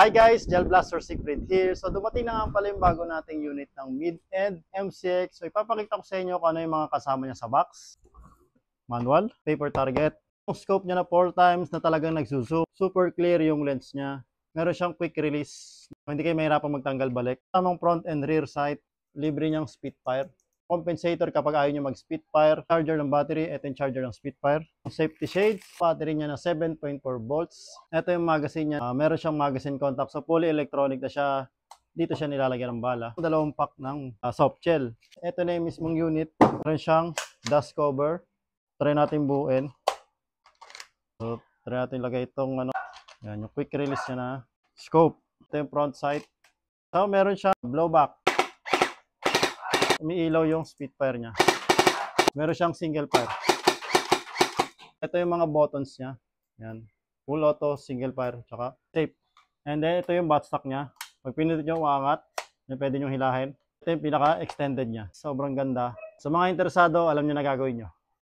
Hi guys, Gel Blaster Secret here. So dumating na nga pala yung bago nating unit ng mid-end MCX. So ipapakita ko sa inyo kung ano yung mga kasama niya sa box. Manual, paper target. Yung scope niya na 4 times na talagang nagsuzoom. Super clear yung lens niya. Meron siyang quick release. Hindi kayo mahirapang magtanggal balik. Tamang front and rear sight. Libre niyang Spitfire. Compensator kapag ayaw nyo mag-Spitfire. Charger ng battery. Ito yung charger ng Spitfire. Safety shades. Battery niya na 7.4 volts. Ito yung magazine niya. Meron siyang magazine contact. So fully electronic na siya. Dito siya nilalagyan ng bala. Dalawang pack ng soft shell. Ito na yung mismong unit. Meron siyang dust cover. Try natin buuin. So try natin lagay itong ano. Yan, yung quick release niya na scope. Ito yung front sight. So meron siyang blowback. Umiilaw yung Spitfire niya. Meron siyang single fire. Ito yung mga buttons niya. Yan. Full auto, single fire, tsaka safe. And then ito yung buttstock niya. Pag pinindot nyo, uangat. Pwede nyo hilahin. Ito yung pinaka-extended niya. Sobrang ganda. Sa mga interesado, alam nyo na gagawin nyo.